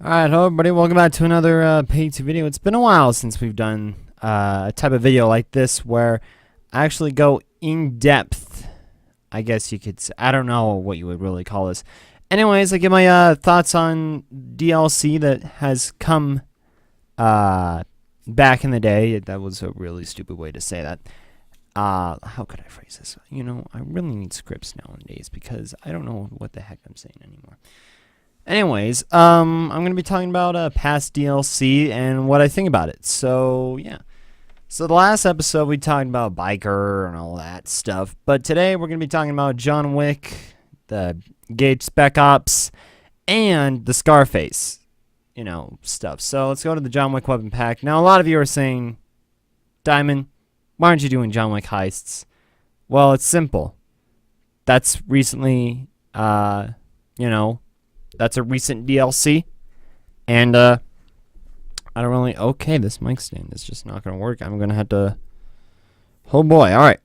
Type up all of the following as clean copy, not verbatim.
Alright, hello everybody, welcome back to another Payday video. It's been a while since we've done a type of video like this where I actually go in depth, I guess you could say. I don't know what you would really call this. Anyways, I give my thoughts on DLC that has come back in the day. That was a really stupid way to say that. How could I phrase this? You know, I really need scripts nowadays because I don't know what the heck I'm saying anymore. Anyways, I'm going to be talking about past DLC and what I think about it. So, yeah. So, the last episode we talked about Biker and all that stuff. But today we're going to be talking about John Wick, the Gage Spec Ops, and the Scarface, stuff. So, let's go to the John Wick weapon pack. Now, a lot of you are saying, Diamond, why aren't you doing John Wick heists? Well, it's simple. That's recently, that's a recent DLC, and I don't really. Okay, this mic stand is just not gonna work. I'm gonna have to. Oh boy! All right.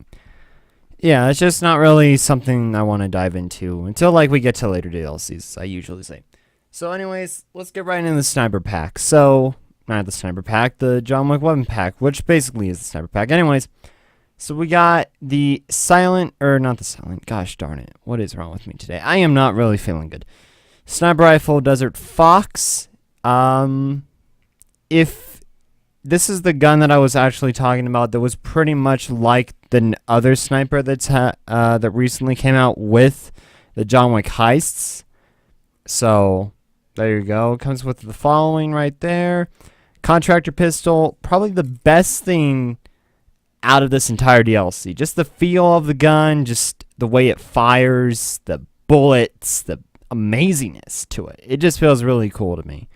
Yeah, it's just not really something I want to dive into until we get to later DLCs. I usually say. So, anyways, let's get right into the sniper pack. So, not the sniper pack, the John Wick weapon pack, which basically is the sniper pack. Anyways, so we got the silent, or not the silent. Gosh darn it! What is wrong with me today? I am not really feeling good. Sniper rifle, Desert Fox. If this is the gun that I was actually talking about, that was pretty much like the other sniper that recently came out with the John Wick heists. So there you go. Comes with the following right there. Contractor pistol, probably the best thing out of this entire DLC. Just the feel of the gun, just the way it fires, the bullets, the amazingness to it. It just feels really cool to me.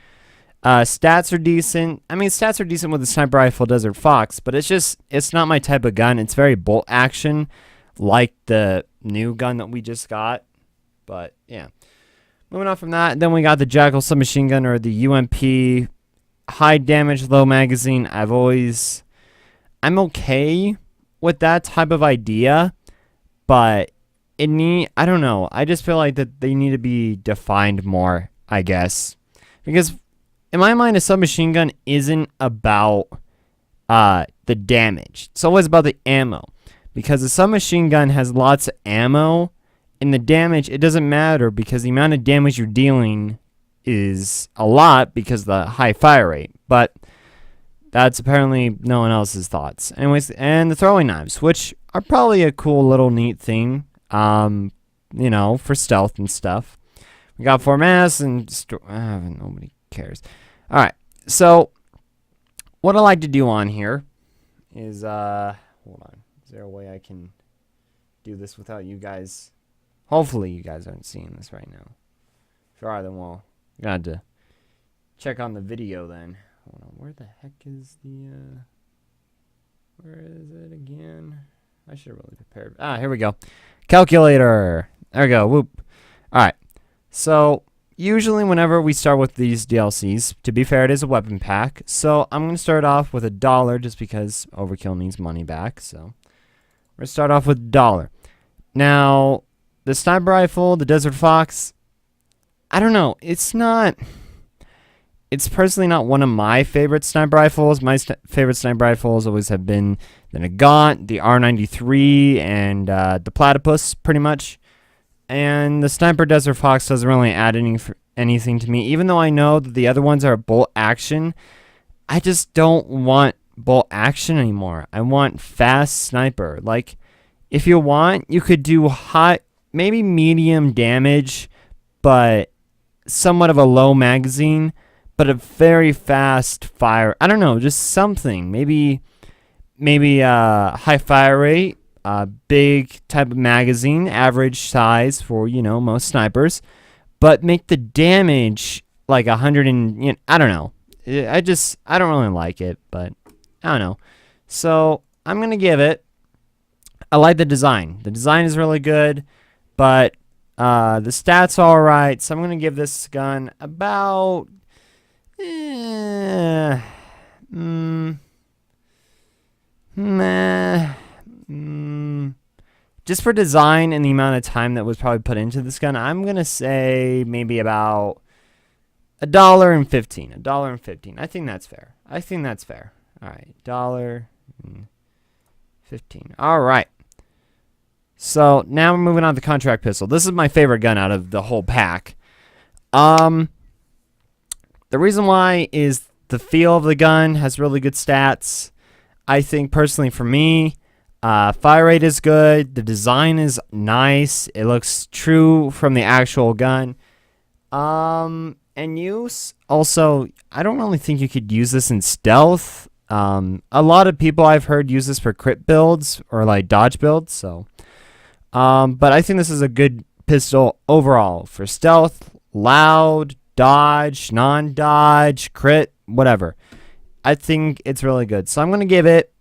Stats are decent. I mean, stats are decent with the sniper rifle Desert Fox, but it's not my type of gun. It's very bolt action, like the new gun that we just got. But yeah, moving on from that, then we got the Jackal submachine gun, or the UMP. High damage, low magazine. I'm okay with that type of idea, but I don't know. I just feel like that they need to be defined more, I guess. Because in my mind, a submachine gun isn't about the damage. It's always about the ammo. Because a submachine gun has lots of ammo, and the damage, it doesn't matter because the amount of damage you're dealing is a lot because of the high fire rate. But that's apparently no one else's thoughts. Anyways, and the throwing knives, which are probably a cool little neat thing. For stealth and stuff. We got 4 masks and nobody cares. Alright, so what I like to do on here is, hold on. Is there a way I can do this without you guys? Hopefully you guys aren't seeing this right now. If you are, then we'll got to check on the video then. Hold on, where the heck is where is it again? I should have really prepared. Here we go. Calculator. There we go. Whoop. Alright. So, usually whenever we start with these DLCs, to be fair, it is a weapon pack. So, I'm going to start off with $1 just because overkill means money back. So, we're going to start off with $1. Now, the sniper rifle, the Desert Fox, I don't know. It's personally not one of my favorite sniper rifles. My favorite sniper rifles always have been the Nagant, the R93, and the Platypus, pretty much. And the Sniper Desert Fox doesn't really add anything to me. Even though I know that the other ones are bolt action, I just don't want bolt action anymore. I want fast sniper. Like, if you want, you could do maybe medium damage, but somewhat of a low magazine, but a very fast fire. I don't know, just something. Maybe high fire rate, big type of magazine, average size for, most snipers, but make the damage like 100 and, I don't know. I don't really like it, but I don't know. So I'm going to give it, I like the design. The design is really good, but the stats are alright. So I'm going to give this gun about just for design and the amount of time that was probably put into this gun, I'm going to say maybe about $1.15. $1.15. I think that's fair. I think that's fair. All right, $1.15. All right. So now we're moving on to the contract pistol. This is my favorite gun out of the whole pack. The reason why is the feel of the gun has really good stats. I think personally for me, fire rate is good. The design is nice. It looks true from the actual gun. And use also, I don't really think you could use this in stealth. A lot of people I've heard use this for crit builds or like dodge builds. So, but I think this is a good pistol overall for stealth, loud, dodge, non-dodge, crit, whatever. I think it's really good. So I'm gonna give it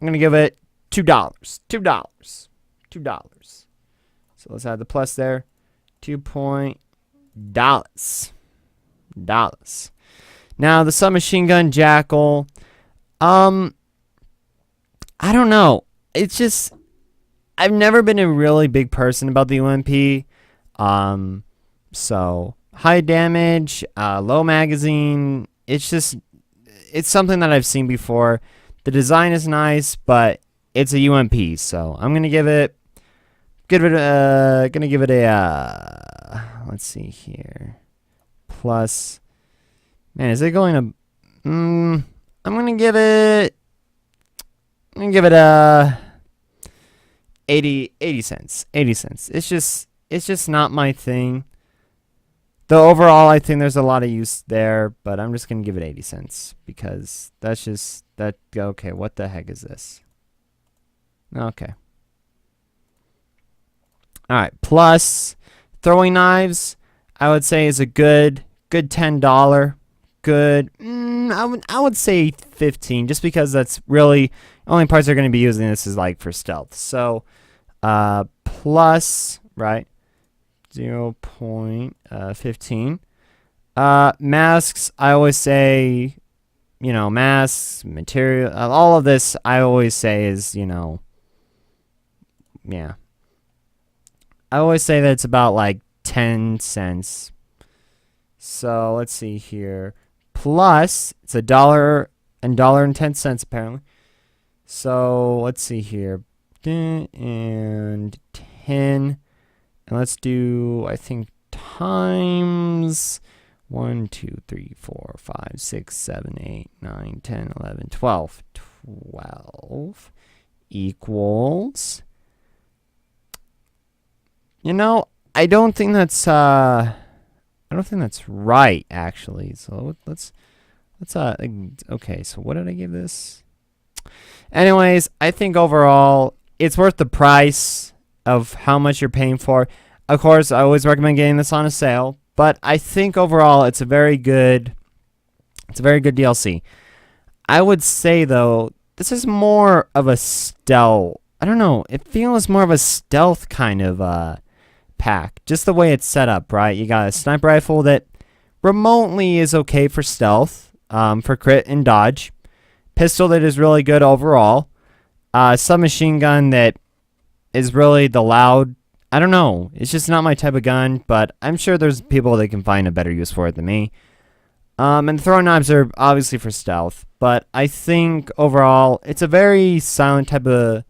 $2. $2. So let's add the plus there. $2. Now the submachine gun Jackal. I don't know. It's just I've never been a really big person about the UMP. So high damage, low magazine. It's something that I've seen before. The design is nice, but it's a UMP. So I'm gonna give it a let's see here. Plus, man, is it going to? I'm gonna give it a 80 cents. 80 cents. It's just not my thing. Though overall, I think there's a lot of use there, but I'm just gonna give it 80 cents because that's just that. Okay, what the heck is this? Okay. All right. Plus, throwing knives, I would say is a good $10. Good. I would say 15, just because that's really only parts they're going to be using this is like for stealth. So, plus, right, 0.15. Masks, I always say, masks, material, all of this, I always say is, yeah. I always say that it's about like 10 cents. So let's see here. Plus, it's $1.10 apparently. So let's see here. And 10. And let's do, I think, times 1, 2, 3, 4, 5, 6, 7, 8, 9, 10, 11, 12. 12 equals. I don't think that's right actually. So let's okay, so what did I give this? Anyways, I think overall it's worth the price of how much you're paying for. Of course, I always recommend getting this on a sale, but I think overall it's a very good DLC. I would say though, this is more of a stealth. I don't know, it feels more of a stealth kind of pack. Just the way it's set up, right? You got a sniper rifle that remotely is okay for stealth, for crit and dodge. Pistol that is really good overall. Submachine gun that is really the loud. I don't know. It's just not my type of gun, but I'm sure there's people that can find a better use for it than me. And throwing knives are obviously for stealth, but I think overall it's a very silent type of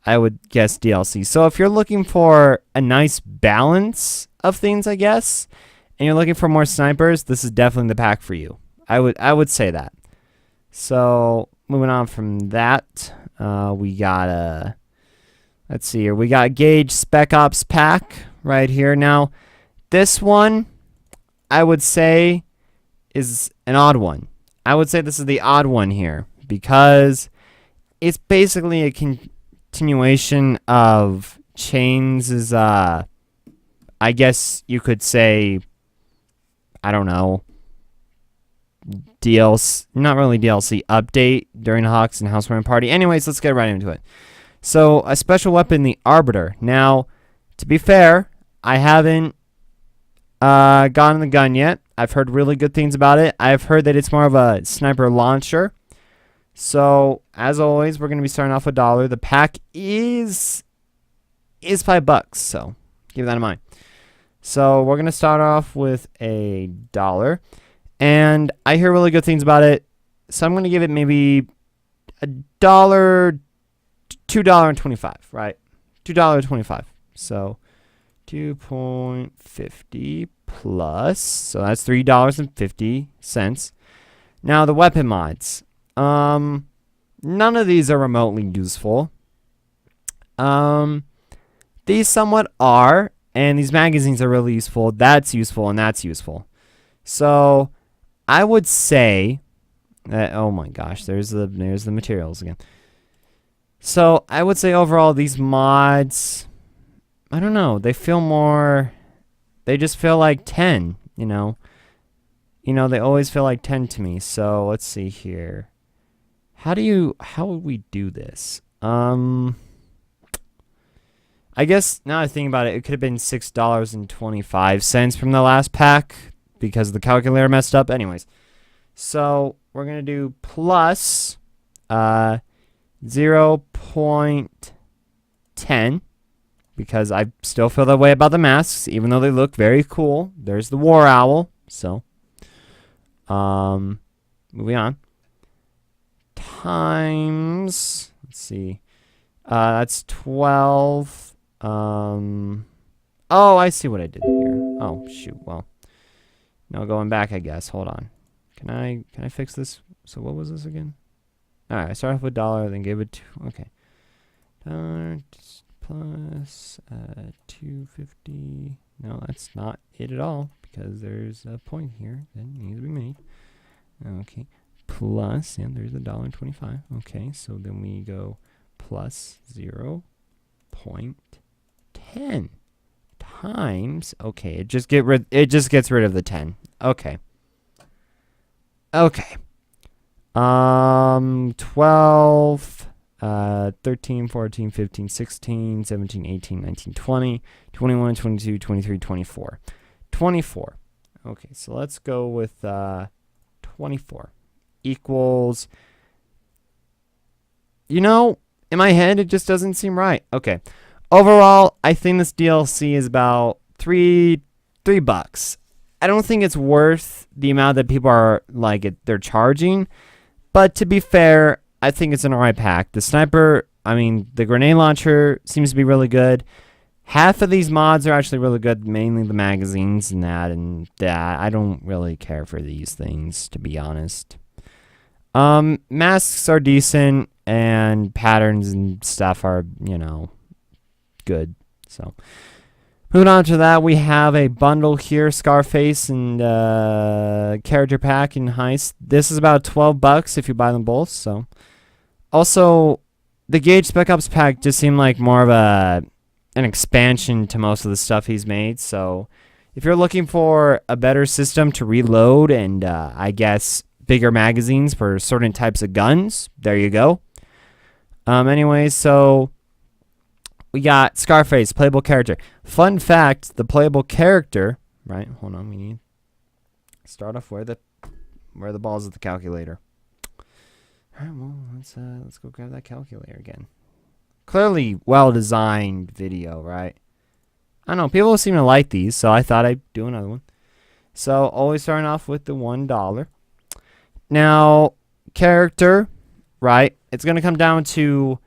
I would guess DLC. So if you're looking for a nice balance of things, I guess, and you're looking for more snipers, this is definitely the pack for you. I would say that. So moving on from that, we got let's see here. We got Gage Spec Ops Pack right here. Now, this one, I would say, is an odd one. I would say this is the odd one here because it's basically a continuation of Chains' I guess you could say, I don't know, DLC, not really DLC, update during Hawks and Housewarming Party. Anyways, let's get right into it. So, a special weapon, the Arbiter. Now, to be fair, I haven't gotten the gun yet. I've heard really good things about it. I've heard that it's more of a sniper launcher. So, as always, we're going to be starting off with $1. The pack is $5, so keep that in mind. So we're going to start off with $1. And I hear really good things about it. So I'm going to give it maybe $1, $2.25, right? $2.25. So 2.50 plus. So that's $3.50. Now the weapon mods. None of these are remotely useful. These somewhat are, and these magazines are really useful. That's useful, and that's useful. So I would say that, oh my gosh, there's the materials again. So I would say overall these mods, I don't know, they just feel like 10, you know. They always feel like 10 to me. So let's see here. How would we do this? I guess now I think about it, it could have been $6.25 from the last pack because the calculator messed up. Anyways, so we're going to do plus 0.10 because I still feel that way about the masks, even though they look very cool. There's the War Owl. So, moving on. Times, let's see. That's 12. Oh, I see what I did here. Oh, shoot. Well, no, going back, I guess. Hold on. Can I fix this? So what was this again? All right, I started off with $1, then gave it $2. Okay. Plus 250. No, that's not it at all because there's a point here that needs to be made. Okay. Plus, and there's $1.25. Okay, so then we go plus 0.10 times. Okay, it just gets rid of the 10. Okay. Okay. 12, 13, 14, 15, 16, 17, 18, 19, 20, 21, 22, 23, 24. 24. Okay, so let's go with 24 equals, in my head, it just doesn't seem right. Okay. Overall, I think this DLC is about $3. I don't think it's worth the amount that people are they're charging. But to be fair, I think it's an alright pack. The sniper, the grenade launcher seems to be really good. Half of these mods are actually really good, mainly the magazines and that. I don't really care for these things, to be honest. Masks are decent, and patterns and stuff are, good. So, moving on to that, we have a bundle here, Scarface and character pack and heist. This is about $12 if you buy them both. So, also, the Gage Spec Ops Pack just seemed like more of an expansion to most of the stuff he's made. So, if you're looking for a better system to reload and I guess bigger magazines for certain types of guns, there you go. Anyways, so we got Scarface, playable character. Fun fact, the playable character, right? Hold on, we need to start off where the balls of the calculator. All right, well, let's go grab that calculator again. Clearly well-designed video, right? I don't know, people seem to like these, so I thought I'd do another one. So, always starting off with the $1. Now, character, right? It's going to come down to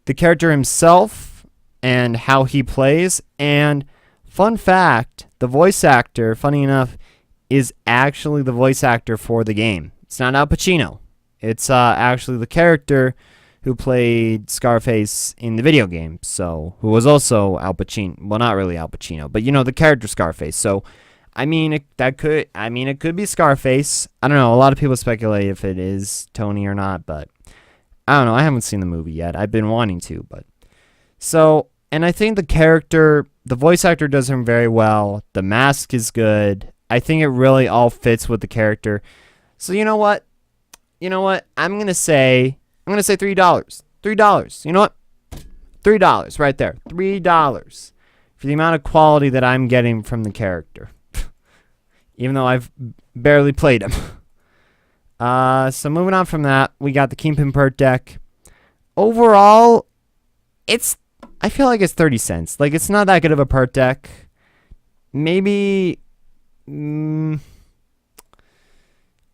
the character himself and how he plays. And fun fact, the voice actor, funny enough, is actually the voice actor for the game. It's not Al Pacino. It's actually the character who played Scarface in the video game. So, who was also Al Pacino. Well, not really Al Pacino, but the character Scarface. So, it could be Scarface. I don't know. A lot of people speculate if it is Tony or not, but I don't know. I haven't seen the movie yet. I've been wanting to, but so, and I think the voice actor does him very well. The mask is good. I think it really all fits with the character. So you know what? I'm gonna say $3. $3. You know what? $3 right there. $3 for the amount of quality that I'm getting from the character. Even though I've barely played him. So moving on from that, we got the Kingpin perk deck. Overall, I feel like it's 30 cents. Like, it's not that good of a perk deck. maybe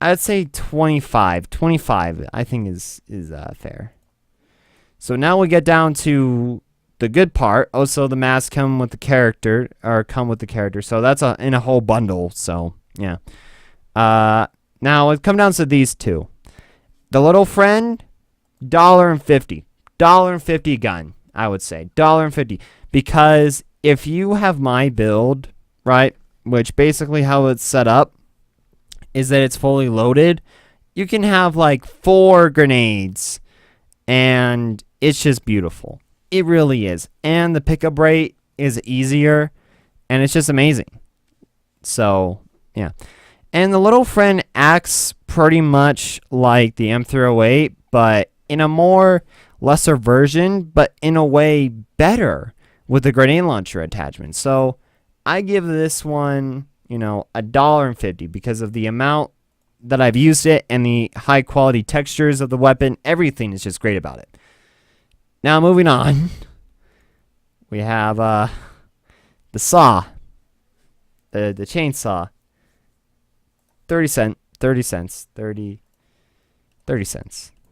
I'd say 25. 25 I think is fair. So now we get down to the good part. Also, the masks come with the character, So that's in a whole bundle. So yeah. Now it comes down to these two. The little friend, $1.50. $1.50 gun, I would say. $1.50. Because if you have my build, right, which basically how it's set up is that it's fully loaded, you can have like 4 grenades, and it's just beautiful. It really is. And the pickup rate is easier, and it's just amazing. So, yeah. And the little friend acts pretty much like the M308, but in a more lesser version, but in a way better with the grenade launcher attachment. So I give this one, $1.50 because of the amount that I've used it and the high quality textures of the weapon. Everything is just great about it. Now moving on, we have the saw, the chainsaw. 30 cents,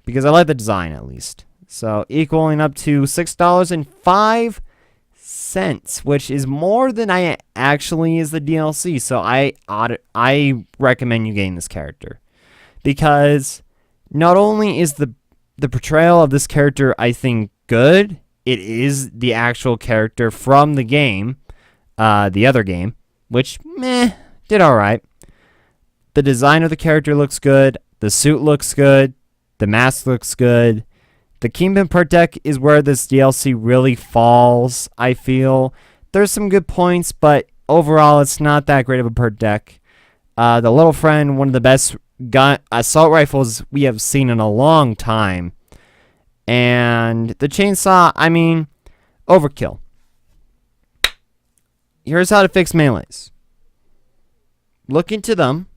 because I like the design at least. So equaling up to $6.05, which is more than I actually is the DLC. So I recommend you getting this character, because not only is the portrayal of this character, I think, good, it is the actual character from the game, the other game, which did all right. The design of the character looks good. The suit looks good. The mask looks good. The Kingpin perk deck is where this DLC really falls, I feel. There's some good points, but overall it's not that great of a perk deck. The little friend, one of the best assault rifles we have seen in a long time. And the chainsaw, overkill. Here's how to fix melees. Look into them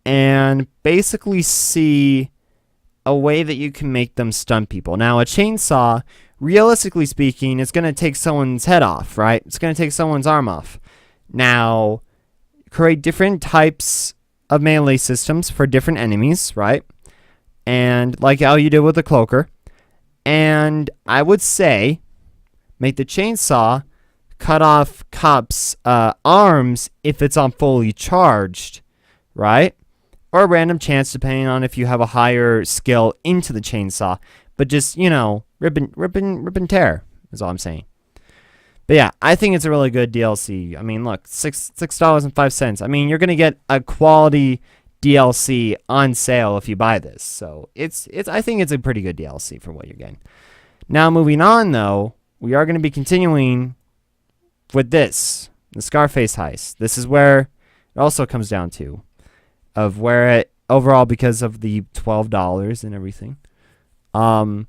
and basically see a way that you can make them stun people. Now, a chainsaw, realistically speaking, is going to take someone's head off, right? It's going to take someone's arm off. Now, create different types of melee systems for different enemies, right? And like how you did with the cloaker. And I would say, make the chainsaw cut off cops' arms if it's on fully charged, right? Or a random chance, depending on if you have a higher skill into the chainsaw. But just, rip and tear is all I'm saying. But yeah, I think it's a really good DLC. Look, $6.05. You're gonna get a quality DLC on sale if you buy this. So it's I think it's a pretty good DLC for what you're getting. Now moving on though, we are gonna be continuing with this, the Scarface Heist. This is where it also comes down to. Of where it overall, because of the $12 and everything. And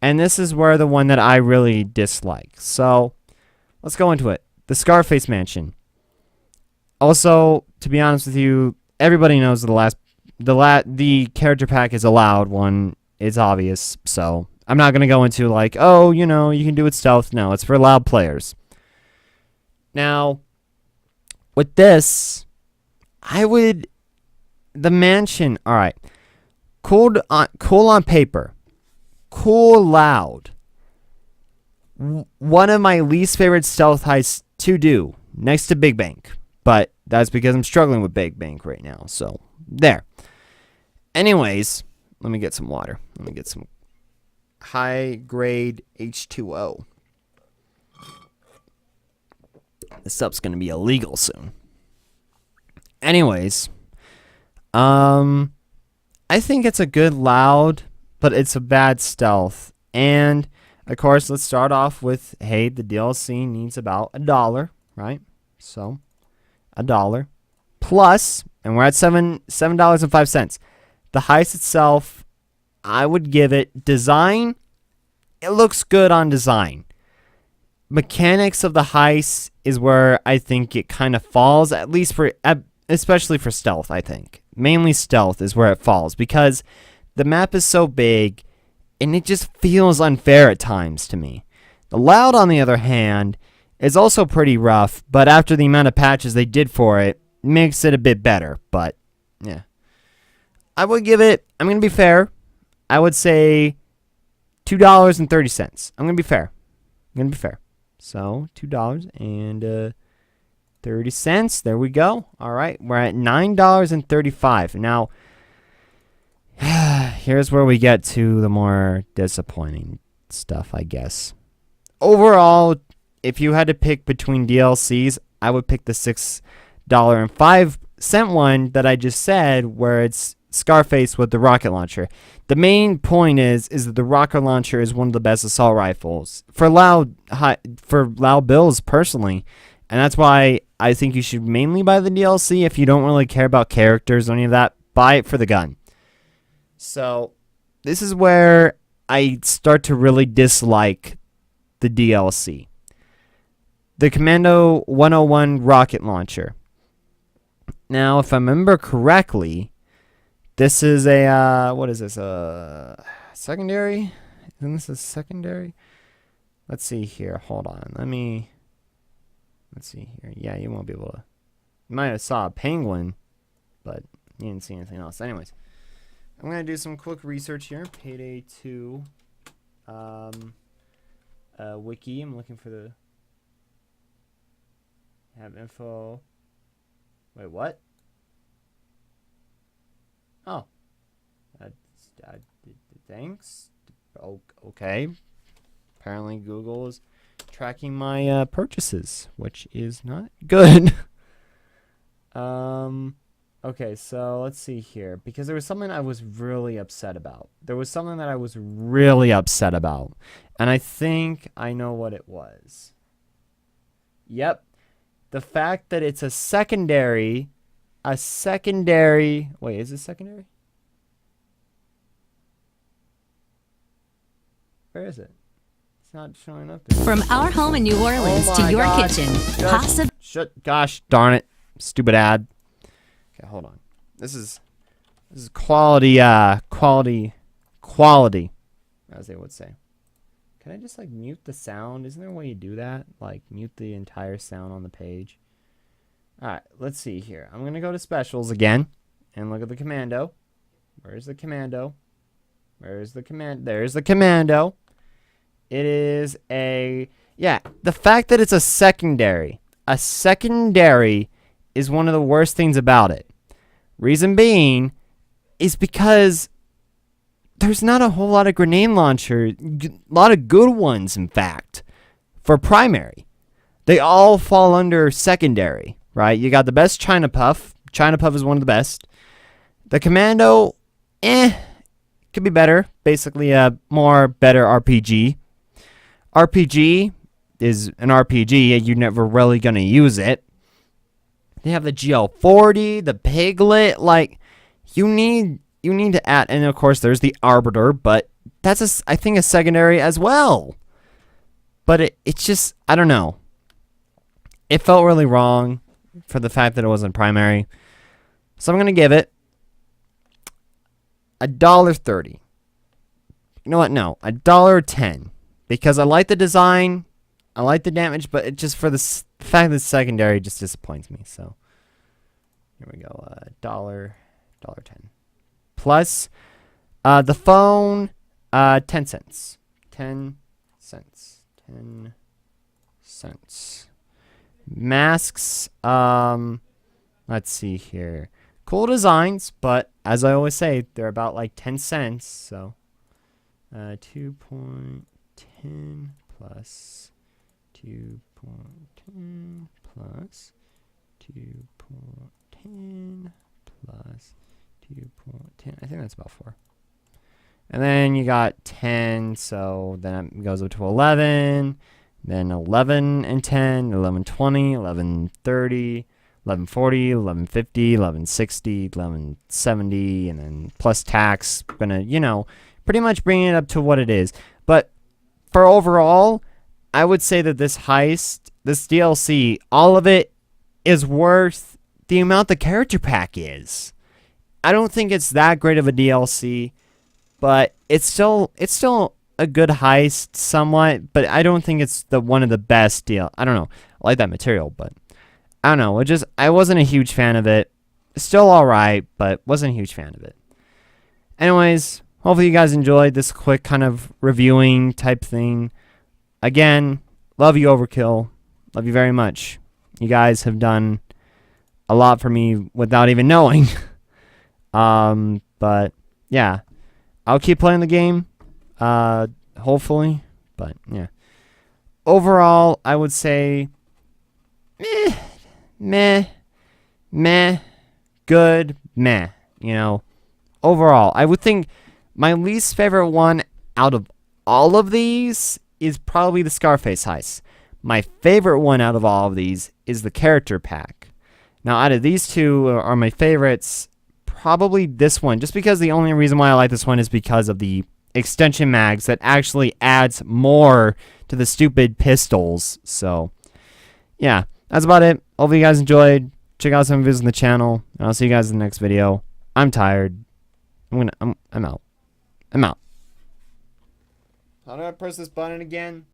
this is where the one that I really dislike. So let's go into it. The Scarface Mansion. Also, to be honest with you, everybody knows the character pack is a loud one. It's obvious. So I'm not gonna go into like, you can do it stealth. No, it's for loud players. Now, with this, the mansion, all right, cool on paper, cool loud. One of my least favorite stealth heists to do, next to Big Bank, but that's because I'm struggling with Big Bank right now. So there. Anyways, let me get some water. Let me get some high grade H2O. This stuff's gonna be illegal soon. Anyways. I think it's a good loud, but it's a bad stealth. And of course, let's start off with, hey, the DLC needs about $1, right? So, $1 plus, and we're at $7.05. The heist itself, I would give it design. It looks good on design. Mechanics of the heist is where I think it kind of falls, at least especially for stealth, I think. Mainly stealth is where it falls, because the map is so big and it just feels unfair at times to me. The loud, on the other hand, is also pretty rough, but after the amount of patches they did for it, makes it a bit better. But yeah, I would give it, I'm going to be fair, I would say $2.30. I'm going to be fair. So $2.30. There we go. All right, we're at $9.35. Now, here's where we get to the more disappointing stuff, I guess. Overall, if you had to pick between DLCs, I would pick the $6.05 one that I just said, where it's Scarface with the rocket launcher. The main point is that the rocket launcher is one of the best assault rifles for loud bills personally, and that's why I think you should mainly buy the DLC. If you don't really care about characters or any of that, buy it for the gun. So this is where I start to really dislike the DLC. The Commando 101 rocket launcher. Now, if I remember correctly, this is a, what is this, secondary? Isn't this a secondary? Let's see here, hold on, let's see here. Yeah, you won't be able to, you might have saw a penguin, but you didn't see anything else. Anyways, I'm going to do some quick research here. Payday 2, wiki, I'm looking for the, have info, wait, what? Oh, thanks. Okay. Apparently Google is tracking my purchases, which is not good. Okay, so let's see here. Because there was something I was really upset about. And I think I know what it was. Yep. The fact that it's a secondary... wait, is it secondary? Where is it? It's not showing up there. From our home in New Orleans to your kitchen. Gosh darn it. Stupid ad. Okay, hold on. This is quality, as they would say. Can I just, like, mute the sound? Isn't there a way you do that? Like, mute the entire sound on the page? Alright, let's see here. I'm going to go to specials again and look at the commando. Where's the commando? There's the commando. It is a... Yeah, the fact that it's a secondary. A secondary is one of the worst things about it. Reason being is because there's not a whole lot of grenade launchers. A lot of good ones, in fact, for primary. They all fall under secondary. Right, you got the best China Puff. China Puff is one of the best. The Commando, could be better. Basically, a more better RPG. RPG is an RPG. You're never really gonna use it. They have the GL40, the Piglet. Like, you need to add, and of course, there's the Arbiter. But that's I think a secondary as well. But it's just, I don't know. It felt really wrong. For the fact that it wasn't primary. So I'm going to give it $1.30. You know what? No, $1.10. Because I like the design. I like the damage. But it just for the fact that it's secondary just disappoints me. So here we go. $1.10. Plus the phone, 10 cents. 10 cents. 10 cents. Masks, let's see here. Cool designs, but as I always say, they're about like 10 cents. So 2.10 plus 2.10 plus 2.10 plus 2.10. I think that's about 4. And then you got 10, so then it goes up to 11. Then 11 and 10, 11.20, 11.30, 11.40, 11.50, 11.60, 11.70, and then plus tax. Gonna, pretty much bring it up to what it is. But for overall, I would say that this heist, this DLC, all of it is worth the amount the character pack is. I don't think it's that great of a DLC, but it's still a good heist somewhat, but I don't think it's one of the best deal. I don't know. I like that material, but I don't know. I wasn't a huge fan of it. Still alright, but wasn't a huge fan of it. Anyways, hopefully you guys enjoyed this quick kind of reviewing type thing. Again, love you, Overkill. Love you very much. You guys have done a lot for me without even knowing. But yeah, I'll keep playing the game. Hopefully, but yeah. Overall, I would say meh, good, meh. You know, overall, I would think my least favorite one out of all of these is probably the Scarface Heist. My favorite one out of all of these is the character pack. Now, out of these two are my favorites, probably this one, just because the only reason why I like this one is because of the extension mags that actually adds more to the stupid pistols. So, yeah, that's about it. Hopefully you guys enjoyed. Check out some videos on the channel, and I'll see you guys in the next video. I'm tired. I'm out. I'm out. How do I press this button again?